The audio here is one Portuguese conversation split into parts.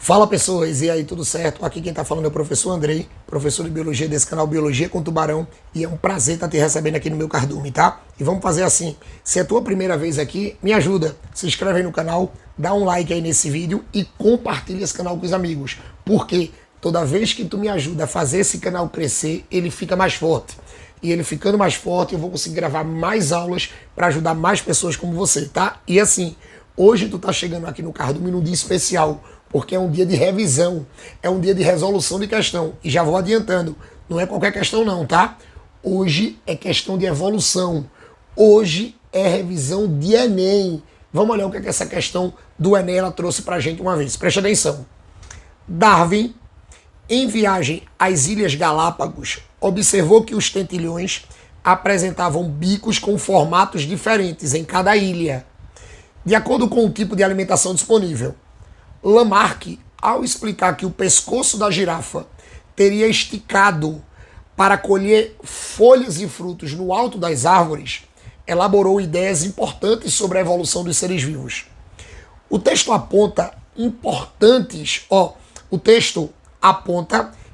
Fala pessoas, e aí, tudo certo? Aqui quem tá falando é o professor Andrei, professor de Biologia desse canal Biologia com Tubarão, e é um prazer estar te recebendo aqui no meu cardume, tá? E vamos fazer assim, se é a tua primeira vez aqui, me ajuda, se inscreve aí no canal, dá um like aí nesse vídeo e compartilha esse canal com os amigos, porque toda vez que tu me ajuda a fazer esse canal crescer, ele fica mais forte. E ele ficando mais forte, eu vou conseguir gravar mais aulas para ajudar mais pessoas como você, tá? E assim, hoje tu tá chegando aqui no cardume num dia especial, porque é um dia de revisão, é um dia de resolução de questão. E já vou adiantando, não é qualquer questão não, tá? Hoje é questão de evolução. Hoje é revisão de Enem. Vamos olhar o que é que essa questão do Enem ela trouxe pra gente uma vez. Preste atenção. Darwin, em viagem às Ilhas Galápagos, observou que os tentilhões apresentavam bicos com formatos diferentes em cada ilha, de acordo com o tipo de alimentação disponível. Lamarck, ao explicar que o pescoço da girafa teria esticado para colher folhas e frutos no alto das árvores, elaborou ideias importantes sobre a evolução dos seres vivos. O texto aponta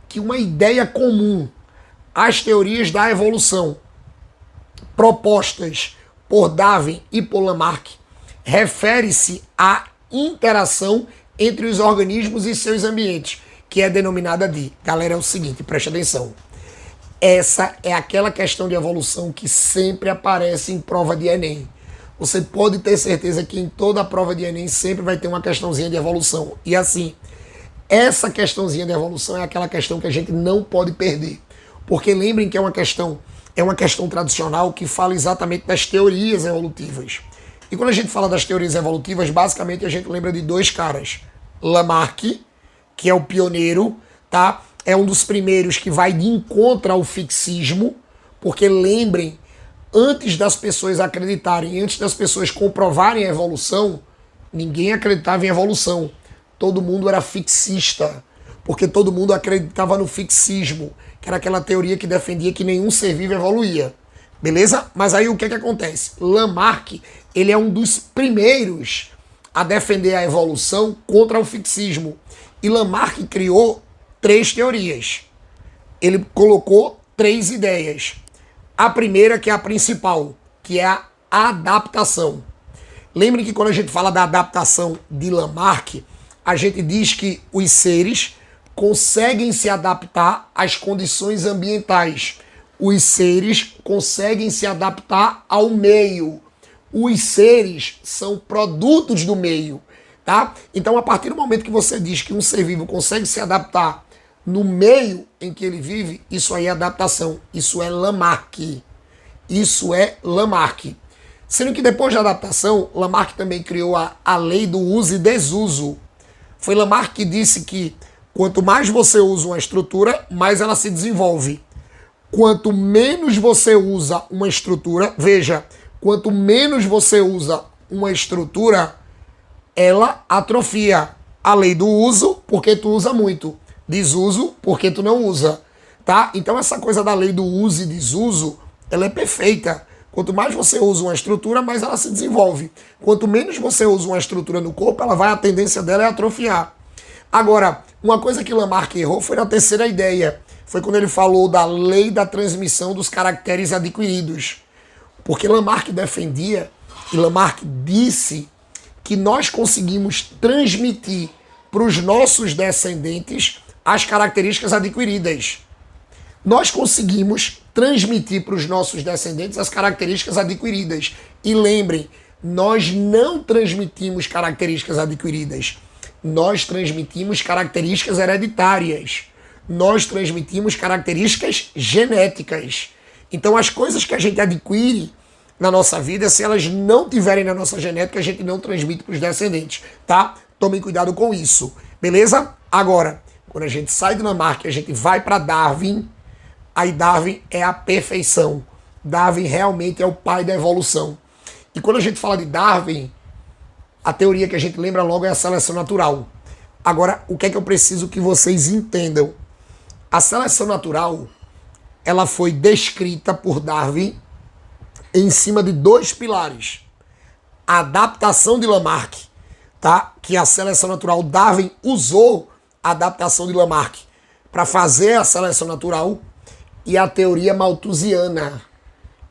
que uma ideia comum às teorias da evolução propostas por Darwin e por Lamarck refere-se à interação entre os organismos e seus ambientes, que é denominada de... Galera, é o seguinte, preste atenção. Essa é aquela questão de evolução que sempre aparece em prova de Enem. Você pode ter certeza que em toda a prova de Enem sempre vai ter uma questãozinha de evolução. E assim, essa questãozinha de evolução é aquela questão que a gente não pode perder. Porque lembrem que é uma questão tradicional que fala exatamente das teorias evolutivas. E quando a gente fala das teorias evolutivas, basicamente a gente lembra de dois caras. Lamarck, que é o pioneiro, tá? É um dos primeiros que vai de encontro ao fixismo, porque lembrem, antes das pessoas acreditarem, antes das pessoas comprovarem a evolução, ninguém acreditava em evolução. Todo mundo era fixista, porque todo mundo acreditava no fixismo, que era aquela teoria que defendia que nenhum ser vivo evoluía. Beleza? Mas aí o que acontece? Lamarck, ele é um dos primeiros a defender a evolução contra o fixismo. E Lamarck criou 3 teorias. Ele colocou 3 ideias. A primeira, que é a principal, que é a adaptação. Lembrem que quando a gente fala da adaptação de Lamarck, a gente diz que os seres conseguem se adaptar às condições ambientais. Os seres conseguem se adaptar ao meio. Os seres são produtos do meio, tá? Então, a partir do momento que você diz que um ser vivo consegue se adaptar no meio em que ele vive, isso aí é adaptação. Isso é Lamarck. Isso é Lamarck. Sendo que depois da adaptação, Lamarck também criou a lei do uso e desuso. Foi Lamarck que disse que quanto mais você usa uma estrutura, mais ela se desenvolve. Quanto menos você usa uma estrutura, veja, quanto menos você usa uma estrutura, ela atrofia. A lei do uso, porque tu usa muito. Desuso, porque tu não usa. Tá? Então essa coisa da lei do uso e desuso, ela é perfeita. Quanto mais você usa uma estrutura, mais ela se desenvolve. Quanto menos você usa uma estrutura no corpo, a tendência dela é atrofiar. Agora, uma coisa que Lamarck errou foi na terceira ideia. Foi quando ele falou da lei da transmissão dos caracteres adquiridos. Porque Lamarck defendia, e Lamarck disse, que nós conseguimos transmitir para os nossos descendentes as características adquiridas. Nós conseguimos transmitir para os nossos descendentes as características adquiridas. E lembrem, nós não transmitimos características adquiridas. Nós transmitimos características hereditárias. Nós transmitimos características genéticas. Então as coisas que a gente adquire na nossa vida, se elas não tiverem na nossa genética, a gente não transmite para os descendentes, tá? Tomem cuidado com isso, beleza? Agora, quando a gente sai do Lamarck, a gente vai para Darwin, aí Darwin é a perfeição. Darwin realmente é o pai da evolução. E quando a gente fala de Darwin, a teoria que a gente lembra logo é a seleção natural. Agora, o que é que eu preciso que vocês entendam? A seleção natural, ela foi descrita por Darwin em cima de 2 pilares. A adaptação de Lamarck, tá? Que a seleção natural, Darwin usou a adaptação de Lamarck para fazer a seleção natural, e a teoria malthusiana.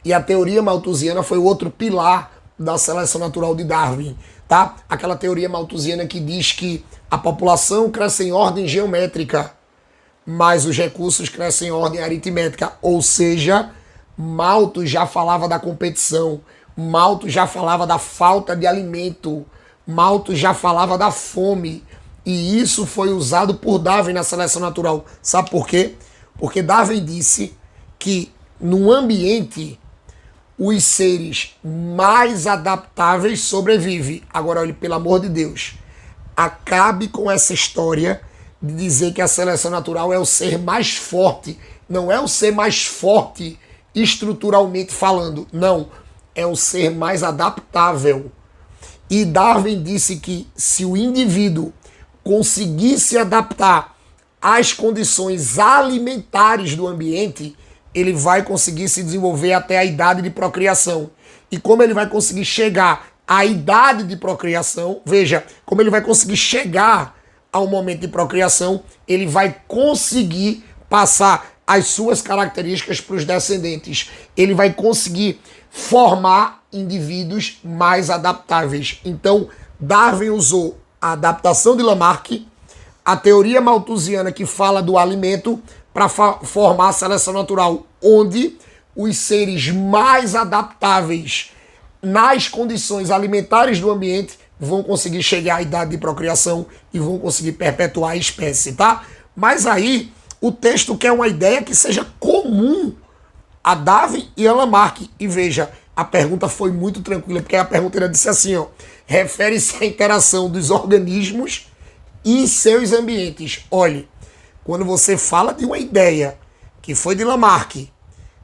E a teoria malthusiana foi o outro pilar da seleção natural de Darwin, tá? Aquela teoria malthusiana que diz que a população cresce em ordem geométrica, mas os recursos crescem em ordem aritmética. Ou seja, Malthus já falava da competição, Malthus já falava da falta de alimento, Malthus já falava da fome. E isso foi usado por Darwin na seleção natural. Sabe por quê? Porque Darwin disse que no ambiente os seres mais adaptáveis sobrevivem. Agora, olhe, pelo amor de Deus, acabe com essa história de dizer que a seleção natural é o ser mais forte. Não é o ser mais forte estruturalmente falando, não. É o ser mais adaptável. E Darwin disse que se o indivíduo conseguir se adaptar às condições alimentares do ambiente, ele vai conseguir se desenvolver até a idade de procriação. E como ele vai conseguir chegar à idade de procriação, veja, como ele vai conseguir chegar ao momento de procriação, ele vai conseguir passar as suas características para os descendentes. Ele vai conseguir formar indivíduos mais adaptáveis. Então, Darwin usou a adaptação de Lamarck, a teoria malthusiana que fala do alimento, para formar a seleção natural, onde os seres mais adaptáveis nas condições alimentares do ambiente vão conseguir chegar à idade de procriação e vão conseguir perpetuar a espécie, tá? Mas aí o texto quer uma ideia que seja comum a Darwin e a Lamarck. E veja, a pergunta foi muito tranquila, porque a pergunta disse assim, ó, refere-se à interação dos organismos e seus ambientes. Olhe, quando você fala de uma ideia que foi de Lamarck,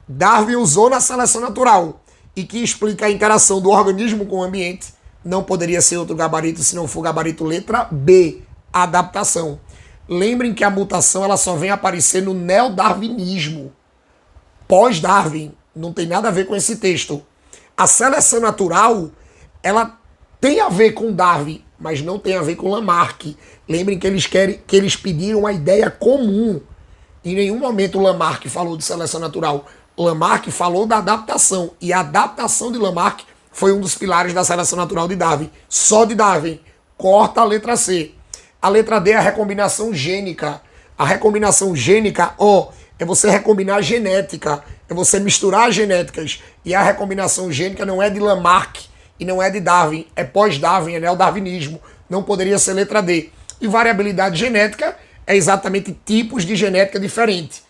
Darwin usou na seleção natural e que explica a interação do organismo com o ambiente, não poderia ser outro gabarito se não for gabarito letra B, adaptação. Lembrem que a mutação ela só vem aparecer no neodarwinismo. Pós-Darwin, não tem nada a ver com esse texto. A seleção natural, ela tem a ver com Darwin, mas não tem a ver com Lamarck. Lembrem que eles pediram uma ideia comum. Em nenhum momento Lamarck falou de seleção natural. Lamarck falou da adaptação. E a adaptação de Lamarck foi um dos pilares da seleção natural de Darwin. Só de Darwin. Corta a letra C. A letra D é a recombinação gênica. A recombinação gênica, é você recombinar a genética. É você misturar as genéticas. E a recombinação gênica não é de Lamarck e não é de Darwin. É pós-Darwin, é neodarwinismo. Não poderia ser letra D. E variabilidade genética é exatamente tipos de genética diferentes.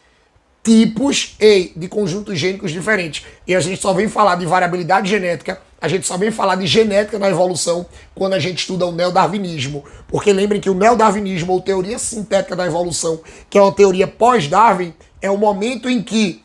Tipos de conjuntos gênicos diferentes. E a gente só vem falar de variabilidade genética, a gente só vem falar de genética na evolução quando a gente estuda o neodarwinismo. Porque lembrem que o neodarwinismo, ou teoria sintética da evolução, que é uma teoria pós-Darwin, é o momento em que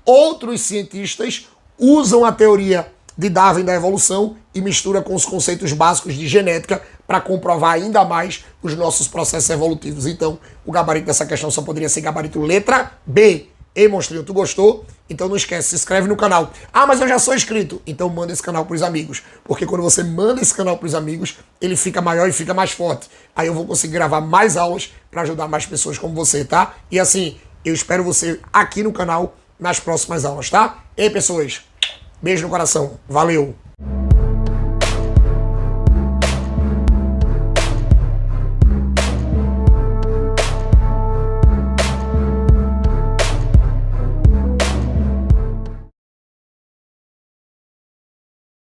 outros cientistas usam a teoria de Darwin da evolução e mistura com os conceitos básicos de genética para comprovar ainda mais os nossos processos evolutivos. Então, o gabarito dessa questão só poderia ser gabarito letra B. Ei, monstrinho, tu gostou? Então não esquece, se inscreve no canal. Ah, mas eu já sou inscrito. Então manda esse canal pros amigos. Porque quando você manda esse canal pros amigos, ele fica maior e fica mais forte. Aí eu vou conseguir gravar mais aulas para ajudar mais pessoas como você, tá? E assim, eu espero você aqui no canal nas próximas aulas, tá? Ei, pessoas, beijo no coração. Valeu!